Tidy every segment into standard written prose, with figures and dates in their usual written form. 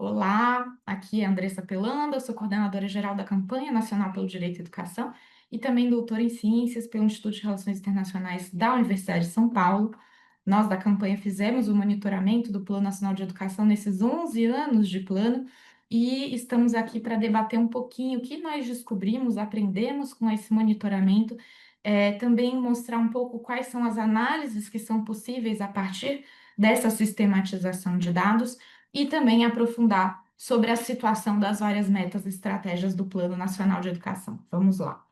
Olá, aqui é a Andressa Pelanda, eu sou coordenadora geral da Campanha Nacional pelo Direito à Educação e também doutora em Ciências pelo Instituto de Relações Internacionais da Universidade de São Paulo. Nós da campanha fizemos o monitoramento do Plano Nacional de Educação nesses 11 anos de plano e estamos aqui para debater um pouquinho o que nós descobrimos, aprendemos com esse monitoramento, também mostrar um pouco quais são as análises que são possíveis a partir dessa sistematização de dados e também aprofundar sobre a situação das várias metas e estratégias do Plano Nacional de Educação. Vamos lá.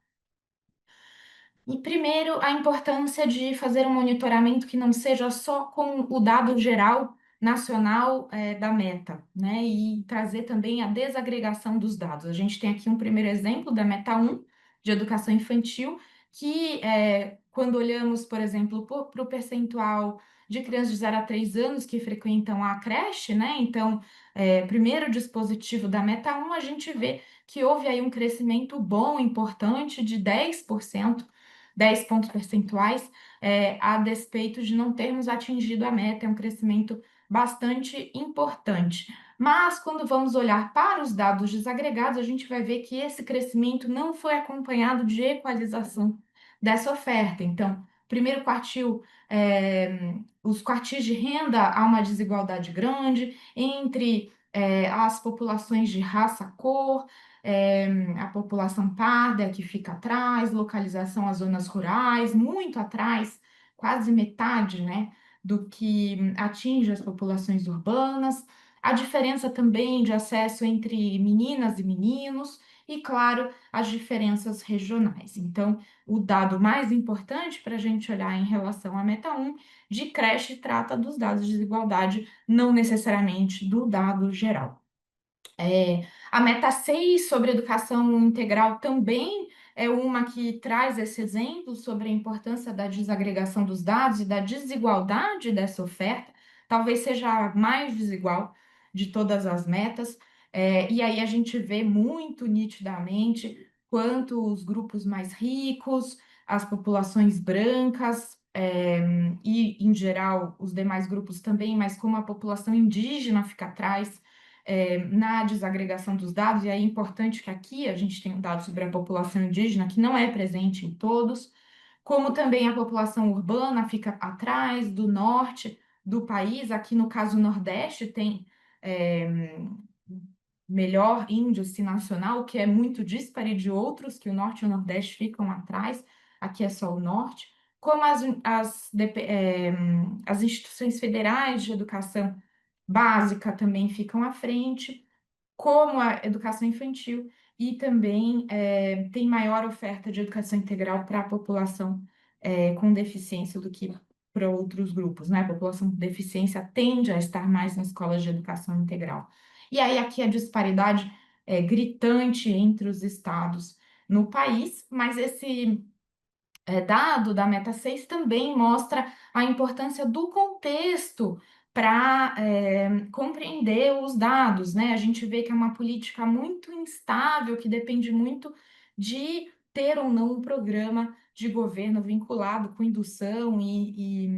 E primeiro, a importância de fazer um monitoramento que não seja só com o dado geral nacional, da meta, né? E trazer também a desagregação dos dados. A gente tem aqui um primeiro exemplo da meta 1 de educação infantil, que quando olhamos, por exemplo, para o percentual de crianças de 0 a 3 anos que frequentam a creche, né? Então, primeiro dispositivo da meta 1, a gente vê que houve aí um crescimento bom, importante, de 10%, 10 pontos percentuais, a despeito de não termos atingido a meta, é um crescimento bastante importante. Mas quando vamos olhar para os dados desagregados, a gente vai ver que esse crescimento não foi acompanhado de equalização dessa oferta. Então, primeiro quartil, os quartis de renda, há uma desigualdade grande entre as populações de raça, cor, é, a população parda que fica atrás, localização às zonas rurais, muito atrás, quase metade, né, do que atinge as populações urbanas, a diferença também de acesso entre meninas e meninos, e, claro, as diferenças regionais. Então, o dado mais importante para a gente olhar em relação à meta 1 de creche trata dos dados de desigualdade, não necessariamente do dado geral. A meta 6 sobre educação integral também é uma que traz esse exemplo sobre a importância da desagregação dos dados e da desigualdade dessa oferta, talvez seja a mais desigual de todas as metas, e aí a gente vê muito nitidamente quanto os grupos mais ricos, as populações brancas, e, em geral, os demais grupos também, mas como a população indígena fica atrás na desagregação dos dados, e aí é importante que aqui a gente tenha um dado sobre a população indígena, que não é presente em todos, como também a população urbana fica atrás do norte do país, aqui no caso o Nordeste tem é, melhor índice nacional, que é muito dispare de outros, que o Norte e o Nordeste ficam atrás, aqui é só o Norte, como as instituições federais de educação básica também ficam à frente, como a educação infantil, e também tem maior oferta de educação integral para a população com deficiência do que para outros grupos, né? A população com deficiência tende a estar mais nas escolas de educação integral. E aí aqui a disparidade é gritante entre os estados no país, mas esse dado da Meta 6 também mostra a importância do contexto para compreender os dados, né? A gente vê que é uma política muito instável, que depende muito de ter ou não um programa de governo vinculado com indução e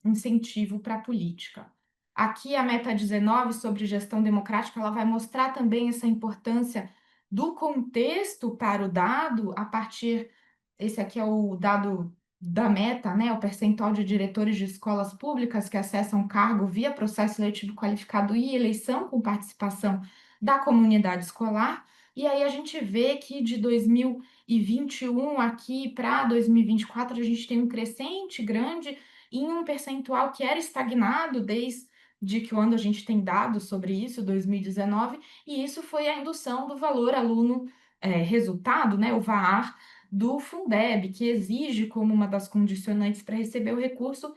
incentivo para a política. Aqui a Meta 19 sobre gestão democrática, ela vai mostrar também essa importância do contexto para o dado a partir esse aqui é o dado da Meta, né? O percentual de diretores de escolas públicas que acessam cargo via processo seletivo qualificado e eleição com participação da comunidade escolar. E aí a gente vê que de 2021 aqui para 2024 a gente tem um crescente grande em um percentual que era estagnado desde que o ano a gente tem dados sobre isso, 2019, e isso foi a indução do valor aluno resultado, né? O VAR do Fundeb, que exige como uma das condicionantes para receber o recurso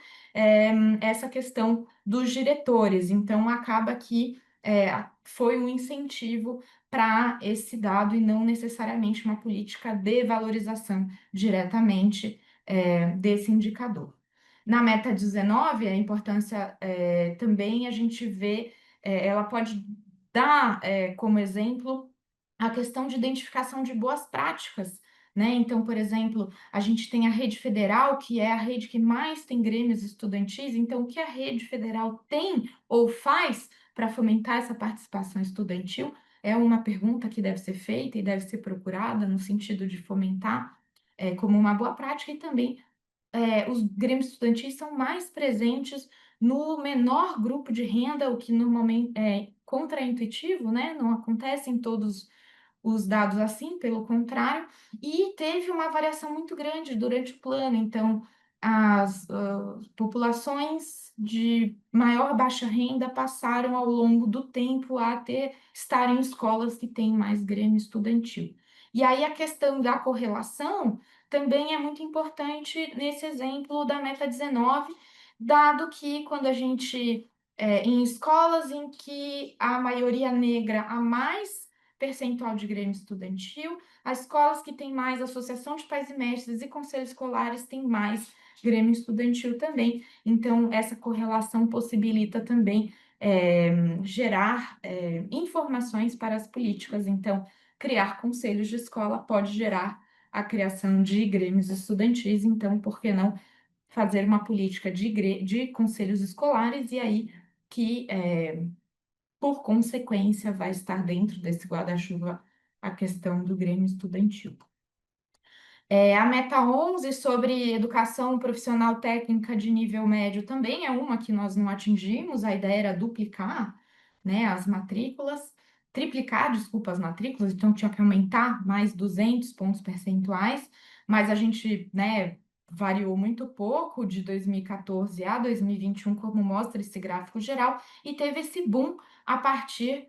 essa questão dos diretores. Então, acaba que foi um incentivo para esse dado e não necessariamente uma política de valorização diretamente desse indicador. Na meta 19, a importância também a gente vê, ela pode dar como exemplo a questão de identificação de boas práticas, né? Então, por exemplo, a gente tem a rede federal, que é a rede que mais tem grêmios estudantis. Então, o que a rede federal tem ou faz para fomentar essa participação estudantil? É uma pergunta que deve ser feita e deve ser procurada no sentido de fomentar como uma boa prática e também os grêmios estudantis são mais presentes no menor grupo de renda, o que normalmente é contraintuitivo, né? Não acontece em todos os dados assim, pelo contrário, e teve uma variação muito grande durante o plano. Então, as populações de maior baixa renda passaram ao longo do tempo a estar em escolas que têm mais grêmio estudantil. E aí a questão da correlação também é muito importante nesse exemplo da meta 19, dado que quando a gente, em escolas em que a maioria negra há mais percentual de grêmio estudantil, as escolas que têm mais associação de pais e mestres e conselhos escolares têm mais grêmio estudantil também. Então, essa correlação possibilita também gerar informações para as políticas. Então, criar conselhos de escola pode gerar a criação de grêmios estudantis, então, por que não fazer uma política de conselhos escolares e aí que, por consequência, vai estar dentro desse guarda-chuva a questão do grêmio estudantil. A meta 11 sobre educação profissional técnica de nível médio também é uma que nós não atingimos, a ideia era duplicar, né, as matrículas, triplicar, desculpa, as matrículas, então tinha que aumentar mais 200 pontos percentuais, mas a gente, né, variou muito pouco de 2014 a 2021, como mostra esse gráfico geral, e teve esse boom a partir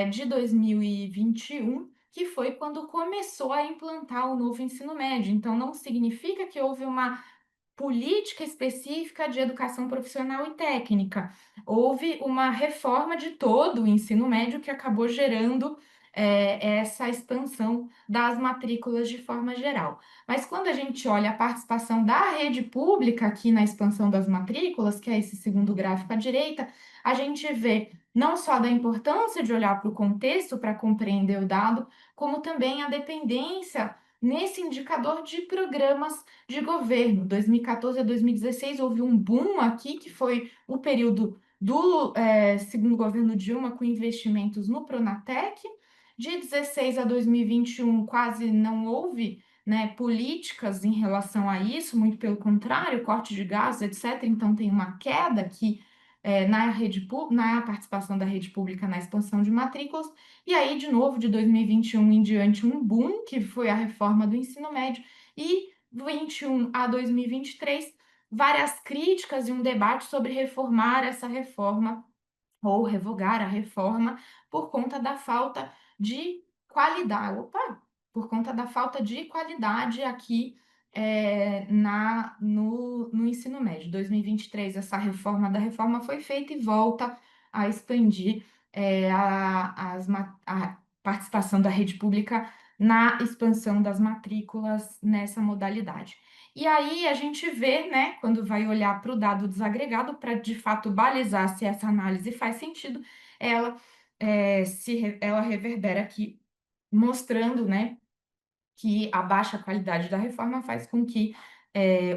de 2021, que foi quando começou a implantar o novo ensino médio. Então, não significa que houve uma política específica de educação profissional e técnica. Houve uma reforma de todo o ensino médio que acabou gerando essa expansão das matrículas de forma geral. Mas quando a gente olha a participação da rede pública aqui na expansão das matrículas, que é esse segundo gráfico à direita, a gente vê não só da importância de olhar para o contexto para compreender o dado, como também a dependência nesse indicador de programas de governo. 2014 a 2016 houve um boom aqui, que foi o período do segundo governo Dilma, com investimentos no Pronatec. De 16 a 2021, quase não houve, né, políticas em relação a isso, muito pelo contrário, corte de gastos, etc. Então, tem uma queda aqui na participação da rede pública na expansão de matrículas. E aí, de novo, de 2021 em diante, um boom, que foi a reforma do ensino médio, e 21 a 2023, várias críticas e um debate sobre reformar essa reforma ou revogar a reforma por conta da falta de qualidade. Opa! Por conta da falta de qualidade aqui no ensino médio. 2023, essa reforma da reforma foi feita e volta a expandir a participação da rede pública na expansão das matrículas nessa modalidade. E aí a gente vê, né, quando vai olhar para o dado desagregado, para de fato balizar se essa análise faz sentido, ela, ela reverbera aqui, mostrando, né, que a baixa qualidade da reforma faz com que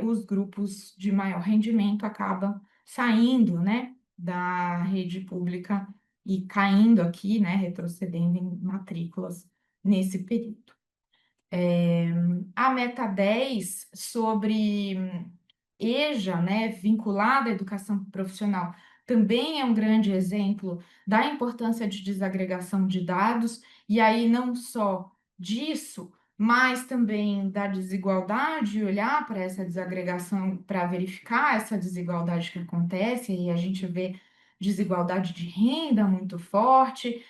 os grupos de maior rendimento acabam saindo, né, da rede pública e caindo aqui, né, retrocedendo em matrículas nesse período. A meta 10 sobre EJA, né, vinculada à educação profissional, também é um grande exemplo da importância de desagregação de dados, e aí não só disso, mas também da desigualdade, olhar para essa desagregação para verificar essa desigualdade que acontece, e a gente vê desigualdade de renda muito forte,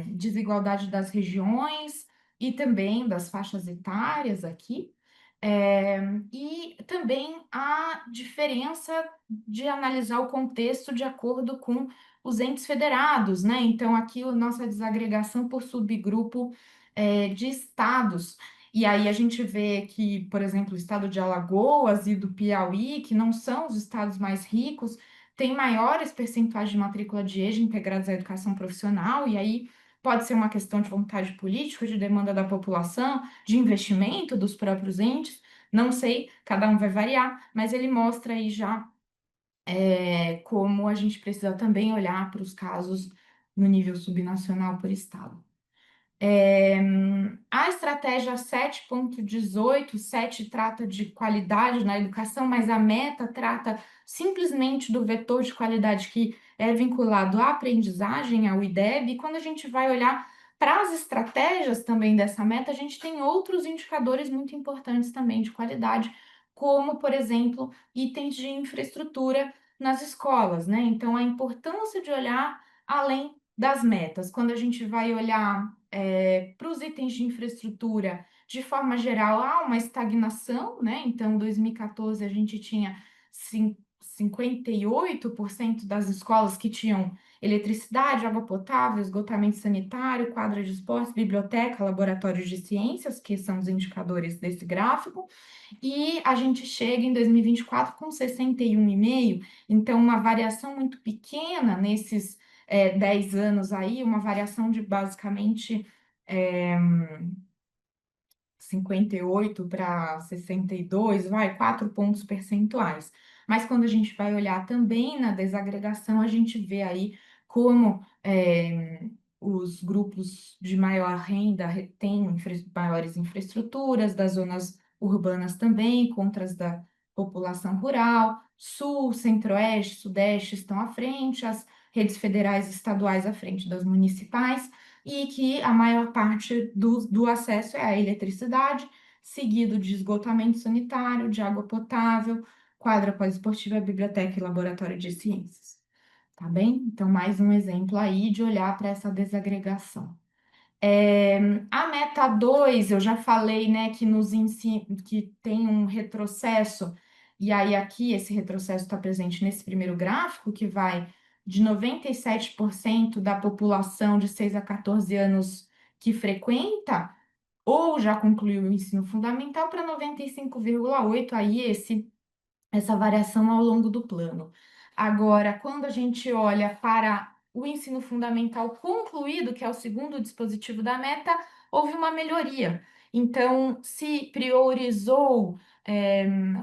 desigualdade das regiões e também das faixas etárias aqui. E também a diferença de analisar o contexto de acordo com os entes federados, né? Então, aqui a nossa desagregação por subgrupo de estados. E aí a gente vê que, por exemplo, o estado de Alagoas e do Piauí, que não são os estados mais ricos, têm maiores percentuais de matrícula de EJA integrados à educação profissional, e aí pode ser uma questão de vontade política, de demanda da população, de investimento dos próprios entes, não sei, cada um vai variar, mas ele mostra aí já como a gente precisa também olhar para os casos no nível subnacional por estado. A estratégia 7.18, 7 trata de qualidade na educação, mas a meta trata simplesmente do vetor de qualidade que é vinculado à aprendizagem, ao IDEB. E quando a gente vai olhar para as estratégias também dessa meta, a gente tem outros indicadores muito importantes também de qualidade, como, por exemplo, itens de infraestrutura nas escolas, né? Então, a importância de olhar além das metas. Quando a gente vai olhar para os itens de infraestrutura, de forma geral, há uma estagnação, né? Então, em 2014, a gente tinha 58% das escolas que tinham eletricidade, água potável, esgotamento sanitário, quadra de esportes, biblioteca, laboratórios de ciências, que são os indicadores desse gráfico, e a gente chega em 2024 com 61,5, então uma variação muito pequena nesses 10 anos aí, uma variação de basicamente é, 58 para 62, vai, 4 pontos percentuais. Mas quando a gente vai olhar também na desagregação, a gente vê aí como os grupos de maior renda têm maiores infraestruturas, das zonas urbanas também, contra as da população rural, sul, centro-oeste, sudeste estão à frente, as redes federais e estaduais à frente das municipais, e que a maior parte do acesso é a eletricidade, seguido de esgotamento sanitário, de água potável, quadra poliesportiva, biblioteca e laboratório de ciências. Tá bem? Então, mais um exemplo aí de olhar para essa desagregação. A meta 2 eu já falei, né, que nos ensina, que tem um retrocesso, e aí aqui esse retrocesso está presente nesse primeiro gráfico, que vai de 97% da população de 6 a 14 anos que frequenta ou já concluiu o ensino fundamental para 95,8, aí essa variação ao longo do plano. Agora, quando a gente olha para o ensino fundamental concluído, que é o segundo dispositivo da meta, houve uma melhoria. Então, se priorizou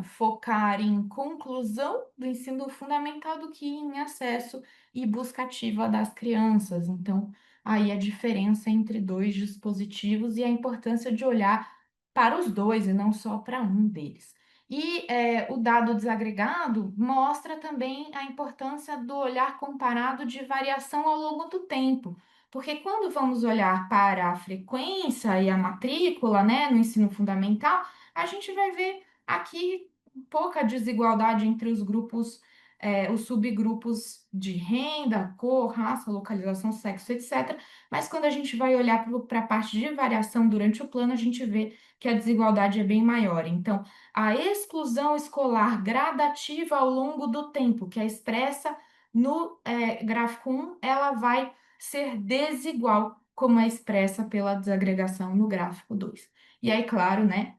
focar em conclusão do ensino fundamental do que em acesso e busca ativa das crianças. Então, aí a diferença entre dois dispositivos e a importância de olhar para os dois e não só para um deles. E o dado desagregado mostra também a importância do olhar comparado de variação ao longo do tempo. Porque quando vamos olhar para a frequência e a matrícula, né, no ensino fundamental, a gente vai ver aqui pouca desigualdade entre os grupos, os subgrupos de renda, cor, raça, localização, sexo, etc. Mas quando a gente vai olhar para a parte de variação durante o plano, a gente vê que a desigualdade é bem maior. Então, a exclusão escolar gradativa ao longo do tempo, que é expressa no gráfico 1, ela vai ser desigual, como é expressa pela desagregação no gráfico 2. E aí, claro, né,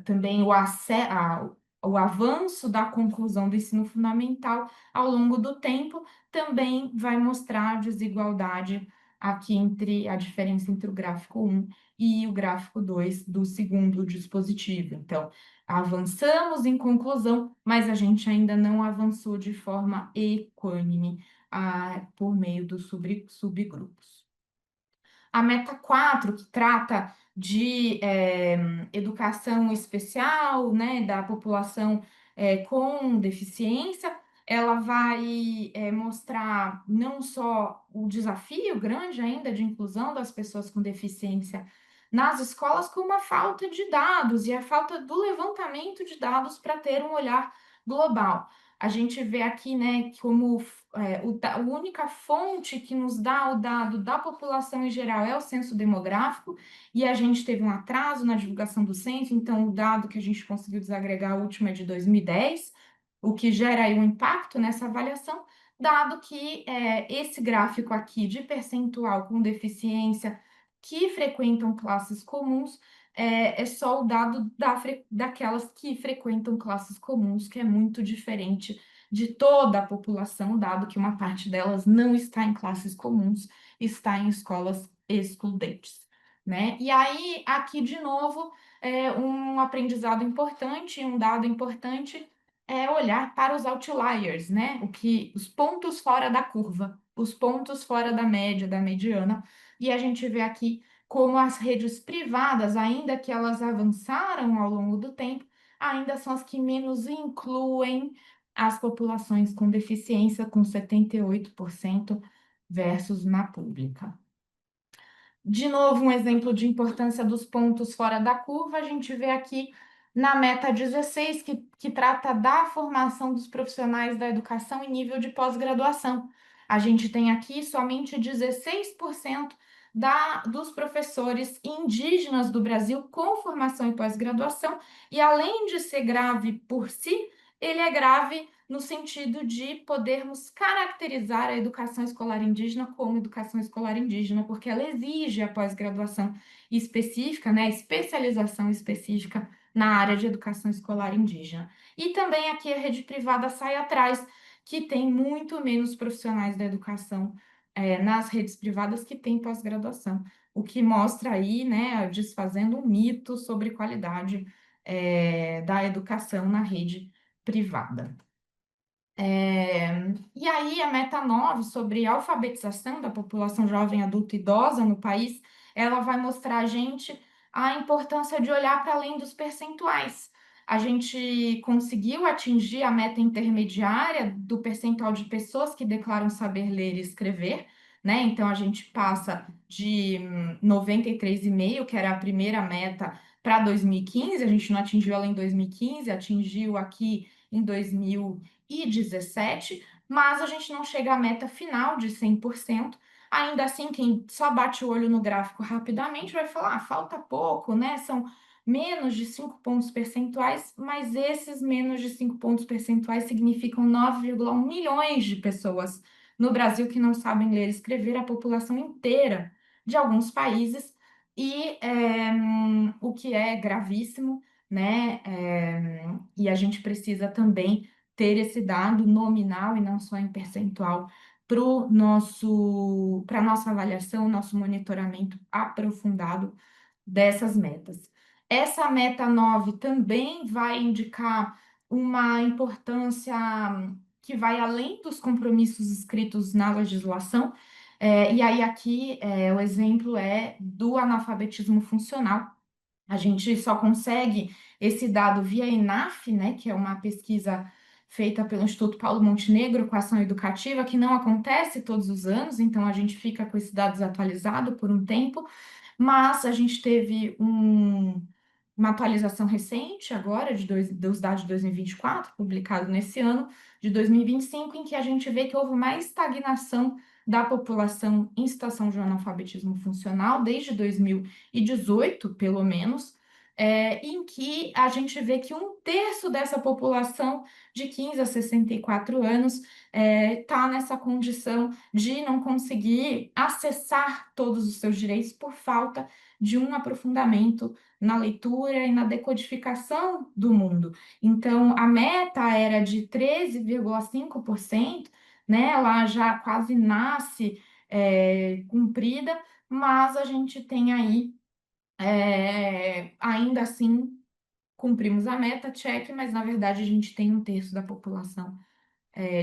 também o avanço da conclusão do ensino fundamental ao longo do tempo também vai mostrar a desigualdade aqui entre a diferença entre o gráfico 1 e o gráfico 2 do segundo dispositivo. Então, avançamos em conclusão, mas a gente ainda não avançou de forma equânime por meio dos subgrupos. A meta 4 que trata de educação especial, né, da população com deficiência, ela vai mostrar não só o desafio grande ainda de inclusão das pessoas com deficiência nas escolas, como a falta de dados e a falta do levantamento de dados para ter um olhar global. A gente vê aqui, né, como a única fonte que nos dá o dado da população em geral é o censo demográfico, e a gente teve um atraso na divulgação do censo, então o dado que a gente conseguiu desagregar, o último é de 2010, o que gera aí um impacto nessa avaliação, dado que esse gráfico aqui de percentual com deficiência que frequentam classes comuns é só o dado daquelas que frequentam classes comuns, que é muito diferente de toda a população, dado que uma parte delas não está em classes comuns, está em escolas excludentes. né? E aí, aqui de novo, um aprendizado importante, um dado importante é olhar para os outliers, né? Os pontos fora da curva, os pontos fora da média, da mediana. E a gente vê aqui como as redes privadas, ainda que elas avançaram ao longo do tempo, ainda são as que menos incluem as populações com deficiência, com 78% versus na pública. De novo, um exemplo de importância dos pontos fora da curva, a gente vê aqui na meta 16, que trata da formação dos profissionais da educação em nível de pós-graduação. A gente tem aqui somente 16% dos professores indígenas do Brasil com formação em pós-graduação, e além de ser grave por si, ele é grave no sentido de podermos caracterizar a educação escolar indígena como educação escolar indígena, porque ela exige a pós-graduação específica, né, a especialização específica na área de educação escolar indígena. E também aqui a rede privada sai atrás, que tem muito menos profissionais da educação nas redes privadas que têm pós-graduação, o que mostra aí, né, desfazendo um mito sobre qualidade da educação na rede privada. E aí, a meta 9 sobre alfabetização da população jovem, adulta e idosa no país, ela vai mostrar a gente a importância de olhar para além dos percentuais. A gente conseguiu atingir a meta intermediária do percentual de pessoas que declaram saber ler e escrever, né? Então, a gente passa de 93,5, que era a primeira meta, para 2015. A gente não atingiu ela em 2015, atingiu aqui em 2017, mas a gente não chega à meta final de 100%. Ainda assim, quem só bate o olho no gráfico rapidamente vai falar: falta pouco, né? São menos de 5 pontos percentuais, mas esses menos de 5 pontos percentuais significam 9,1 milhões de pessoas no Brasil que não sabem ler e escrever, a população inteira de alguns países, e o que é gravíssimo, né? E a gente precisa também ter esse dado nominal e não só em percentual para a nossa avaliação, nosso monitoramento aprofundado dessas metas. Essa meta 9 também vai indicar uma importância que vai além dos compromissos escritos na legislação. E aí, aqui, o exemplo é do analfabetismo funcional. A gente só consegue esse dado via ENAF, né, que é uma pesquisa feita pelo Instituto Paulo Montenegro com ação educativa, que não acontece todos os anos, então a gente fica com esses dados atualizados por um tempo, mas a gente teve uma atualização recente agora dos dados de 2024, publicado nesse ano, de 2025, em que a gente vê que houve uma estagnação da população em situação de analfabetismo funcional desde 2018, pelo menos, em que a gente vê que um terço dessa população de 15 a 64 anos está nessa condição de não conseguir acessar todos os seus direitos por falta de um aprofundamento na leitura e na decodificação do mundo. Então, a meta era de 13,5%, né? Ela já quase nasce cumprida, mas a gente tem aí, ainda assim, cumprimos a meta, check, mas na verdade a gente tem um terço da população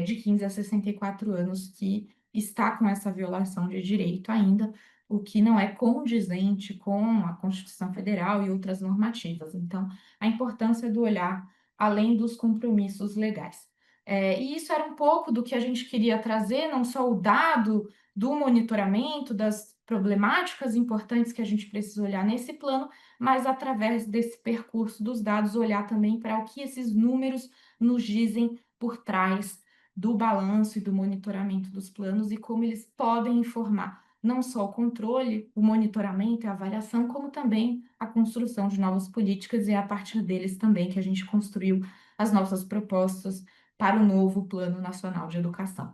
de 15 a 64 anos que está com essa violação de direito ainda, o que não é condizente com a Constituição Federal e outras normativas. Então, a importância do olhar além dos compromissos legais. E isso era um pouco do que a gente queria trazer, não só o dado do monitoramento, das problemáticas importantes que a gente precisa olhar nesse plano, mas através desse percurso dos dados, olhar também para o que esses números nos dizem por trás do balanço e do monitoramento dos planos e como eles podem informar não só o controle, o monitoramento e a avaliação, como também a construção de novas políticas, e é a partir deles também que a gente construiu as nossas propostas para o novo Plano Nacional de Educação.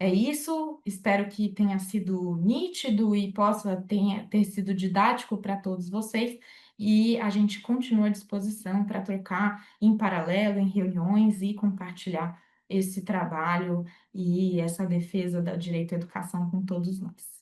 É isso, espero que tenha sido nítido e possa ter sido didático para todos vocês, e a gente continua à disposição para trocar em paralelo, em reuniões e compartilhar esse trabalho e essa defesa do direito à educação com todos nós.